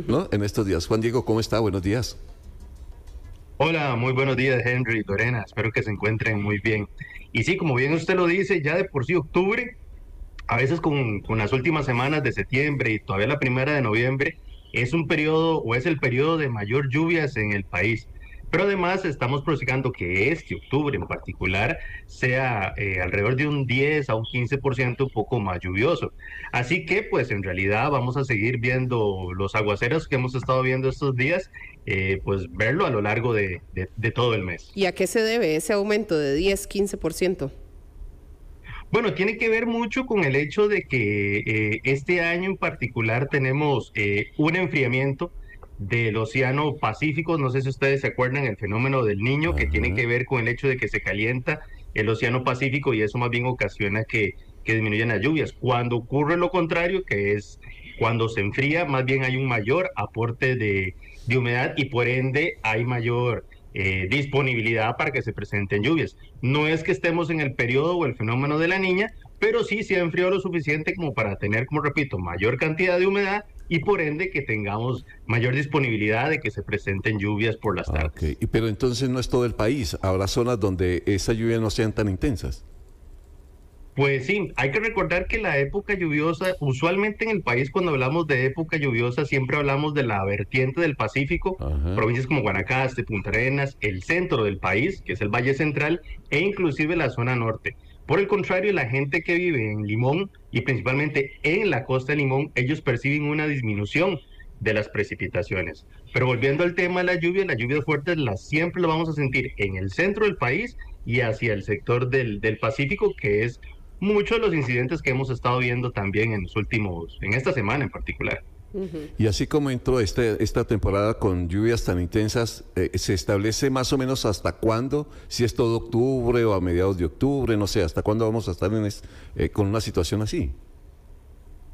¿no? En estos días. Juan Diego, ¿cómo está? Buenos días. Hola, muy buenos días, Henry y Lorena. Espero que se encuentren muy bien. Y sí, como bien usted lo dice, ya de por sí octubre, a veces con las últimas semanas de septiembre y todavía la primera de noviembre, es un periodo o es el periodo de mayor lluvias en el país. Pero además estamos pronosticando que este octubre en particular sea alrededor de un 10 a un 15% un poco más lluvioso. Así que pues en realidad vamos a seguir viendo los aguaceros que hemos estado viendo estos días, pues verlo a lo largo de todo el mes. ¿Y a qué se debe ese aumento de 10-15%? Bueno, tiene que ver mucho con el hecho de que este año en particular tenemos un enfriamiento del Océano Pacífico. No sé si ustedes se acuerdan el fenómeno del Niño, que tiene Ajá. que ver con el hecho de que se calienta el Océano Pacífico y eso más bien ocasiona que disminuyan las lluvias. Cuando ocurre lo contrario, que es cuando se enfría, más bien hay un mayor aporte de humedad y por ende hay mayor disponibilidad para que se presenten lluvias. No es que estemos en el periodo o el fenómeno de la niña, pero sí se ha enfriado lo suficiente como para tener, como repito, mayor cantidad de humedad y por ende que tengamos mayor disponibilidad de que se presenten lluvias por las Ah, ok. tardes. Pero entonces no es todo el país. Habrá zonas donde esas lluvias no sean tan intensas. Pues sí, hay que recordar que la época lluviosa, usualmente en el país cuando hablamos de época lluviosa siempre hablamos de la vertiente del Pacífico, Ajá. provincias como Guanacaste, Punta Arenas, el centro del país, que es el Valle Central, e inclusive la zona norte. Por el contrario, la gente que vive en Limón y principalmente en la costa de Limón, ellos perciben una disminución de las precipitaciones. Pero volviendo al tema de las lluvias fuertes las siempre lo vamos a sentir en el centro del país y hacia el sector del Pacífico, que es muchos de los incidentes que hemos estado viendo también en los últimos, en esta semana en particular. Y así como entró esta temporada con lluvias tan intensas, ¿se establece más o menos hasta cuándo? Si es todo octubre o a mediados de octubre, no sé, ¿hasta cuándo vamos a estar con una situación así?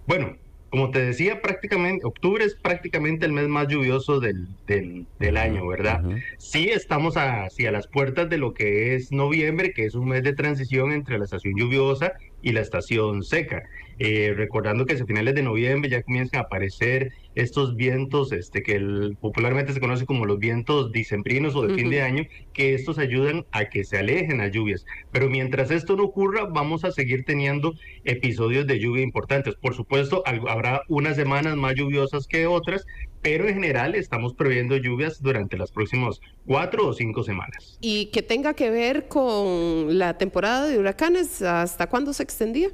Bueno, como te decía, prácticamente, octubre es prácticamente el mes más lluvioso del Ajá, año, ¿verdad? ajá. Sí, estamos hacia las puertas de lo que es noviembre, que es un mes de transición entre la estación lluviosa y la estación seca. Recordando que hacia finales de noviembre ya comienzan a aparecer estos vientos, que popularmente se conoce como los vientos dicembrinos o de fin de año, que estos ayudan a que se alejen las lluvias. Pero mientras esto no ocurra, vamos a seguir teniendo episodios de lluvia importantes. Por supuesto, habrá unas semanas más lluviosas que otras, pero en general estamos previendo lluvias durante las próximas 4 o 5 semanas. Y que tenga que ver con la temporada de huracanes, ¿hasta cuándo se extendía?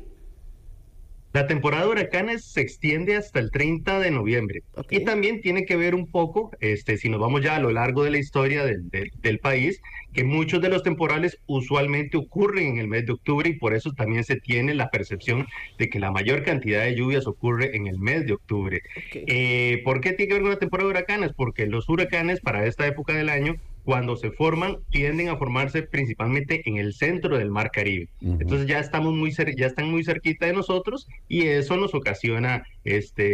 La temporada de huracanes se extiende hasta el 30 de noviembre Ok. y también tiene que ver un poco, si nos vamos ya a lo largo de la historia del país, que muchos de los temporales usualmente ocurren en el mes de octubre y por eso también se tiene la percepción de que la mayor cantidad de lluvias ocurre en el mes de octubre. Ok. ¿Por qué tiene que ver con la temporada de huracanes? Porque los huracanes para esta época del año cuando se forman, tienden a formarse principalmente en el centro del Mar Caribe. Ujú. Entonces ya estamos ya están muy cerquita de nosotros y eso nos ocasiona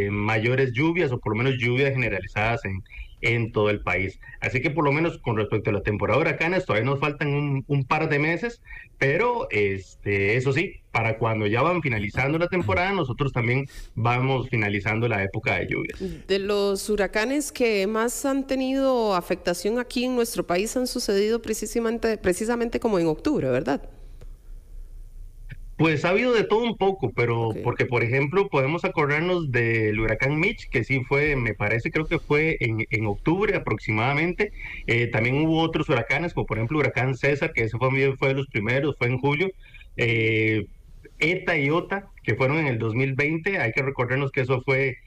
mayores lluvias o por lo menos lluvias generalizadas en todo el país. Así que por lo menos con respecto a la temporada de huracanes todavía nos faltan un par de meses, pero eso sí, para cuando ya van finalizando la temporada, nosotros también vamos finalizando la época de lluvias. De los huracanes que más han tenido afectación aquí en nuestro país han sucedido precisamente como en octubre, ¿verdad? Pues ha habido de todo un poco, pero Ok. porque por ejemplo podemos acordarnos del huracán Mitch, que sí fue, me parece, creo que fue en octubre aproximadamente. También hubo otros huracanes, como por ejemplo el huracán César, que ese también fue de los primeros, fue en julio. Eh, ETA y OTA, que fueron en el 2020, hay que recordarnos que eso fue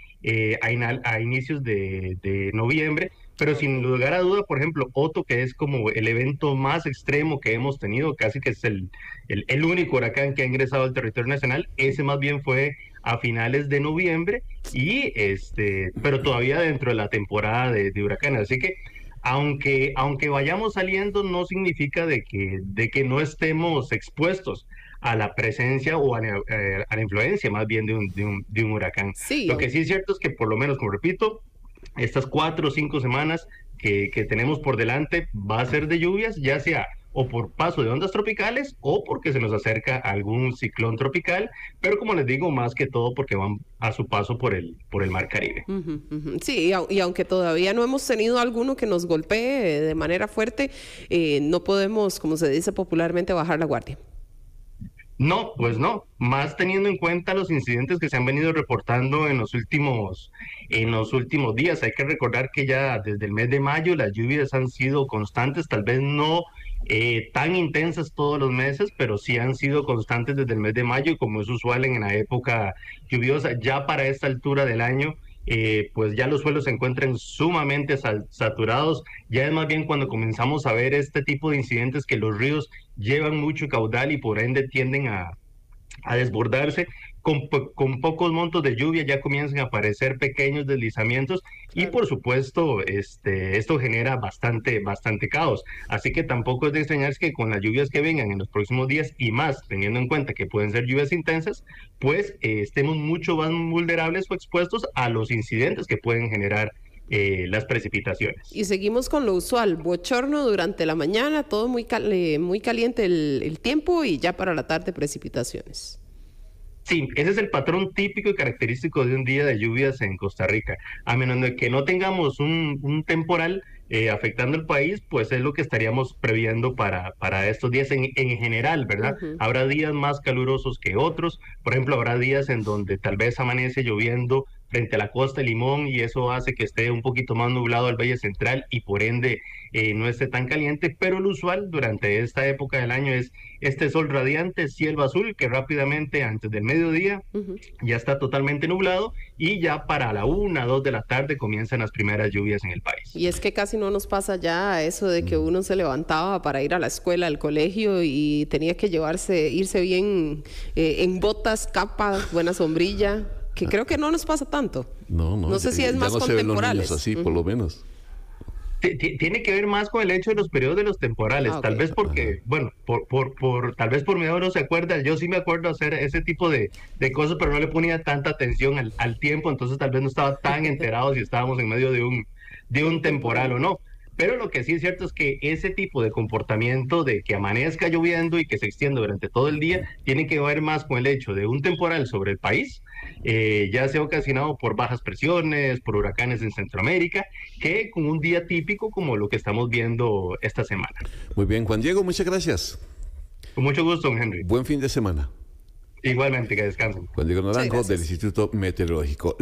a inicios de noviembre, pero sin Ok. lugar a duda, por ejemplo, Otto, que es como el evento más extremo que hemos tenido, casi que es el único huracán que ha ingresado al territorio nacional, ese más bien fue a finales de noviembre y pero todavía dentro de la temporada de huracanes. Así que aunque vayamos saliendo, no significa de que no estemos expuestos a la presencia o a la influencia más bien de un huracán. Sí, Lo que sí es cierto es que por lo menos, como repito, estas 4 o 5 semanas que tenemos por delante va a ser de lluvias, ya sea o por paso de ondas tropicales o porque se nos acerca algún ciclón tropical, pero como les digo, más que todo porque van a su paso por el Mar Caribe. Sí, y aunque todavía no hemos tenido alguno que nos golpee de manera fuerte, no podemos, como se dice popularmente, bajar la guardia. No, pues no, más teniendo en cuenta los incidentes que se han venido reportando en los últimos días. Hay que recordar que ya desde el mes de mayo las lluvias han sido constantes, tal vez no tan intensas todos los meses, pero sí han sido constantes desde el mes de mayo y como es usual en la época lluviosa, ya para esta altura del año. Pues ya los suelos se encuentran sumamente saturados, ya es más bien cuando comenzamos a ver este tipo de incidentes que los ríos llevan mucho caudal y por ende tienden a desbordarse. Con pocos montos de lluvia ya comienzan a aparecer pequeños deslizamientos y Claro. por supuesto esto genera bastante caos. Así que tampoco es de extrañarse que con las lluvias que vengan en los próximos días y más teniendo en cuenta que pueden ser lluvias intensas, pues estemos mucho más vulnerables o expuestos a los incidentes que pueden generar las precipitaciones. Y seguimos con lo usual, bochorno durante la mañana, todo muy caliente el tiempo y ya para la tarde precipitaciones. Sí, ese es el patrón típico y característico de un día de lluvias en Costa Rica. A menos de que no tengamos un temporal afectando el país, pues es lo que estaríamos previendo para estos días en general, ¿verdad? Ujú. Habrá días más calurosos que otros. Por ejemplo, habrá días en donde tal vez amanece lloviendo frente a la costa de Limón y eso hace que esté un poquito más nublado el Valle Central y por ende no esté tan caliente, pero lo usual durante esta época del año es este sol radiante, cielo azul, que rápidamente antes del mediodía Ujú. ya está totalmente nublado y ya para la 1, 2 de la tarde comienzan las primeras lluvias en el país. Y es que casi no nos pasa ya eso de que uno se levantaba para ir a la escuela, al colegio y tenía que irse bien en botas, capa, buena sombrilla, que creo que no nos pasa tanto. No, No sé si es ya más no con se ven los temporales. niños así, por lo menos. Tiene que ver más con el hecho de los periodos de los temporales, Ah, tal ok. vez porque, bueno, tal vez por mi edad no se acuerda, yo sí me acuerdo hacer ese tipo de cosas, pero no le ponía tanta atención al tiempo, entonces tal vez no estaba tan enterado si estábamos en medio de un temporal Temporal. o no. Pero lo que sí es cierto es que ese tipo de comportamiento de que amanezca lloviendo y que se extienda durante todo el día, tiene que ver más con el hecho de un temporal sobre el país, ya sea ocasionado por bajas presiones, por huracanes en Centroamérica, que con un día típico como lo que estamos viendo esta semana. Muy bien, Juan Diego, muchas gracias. Con mucho gusto, don Henry. Buen fin de semana. Igualmente, que descansen. Juan Diego Muchas Naranjo del gracias. Instituto Meteorológico.